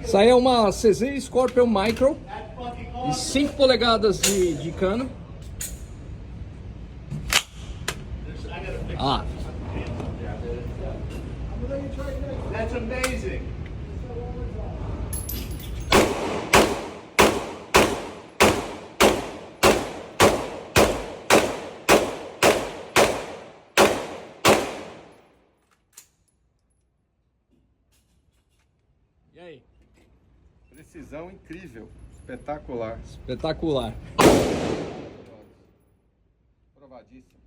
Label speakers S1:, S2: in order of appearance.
S1: Isso aí é uma CZ Scorpion Micro de 5 polegadas de cano. Ah.
S2: That's amazing.
S1: E aí?
S3: Precisão incrível, espetacular.
S1: Espetacular.
S3: Provadíssimo.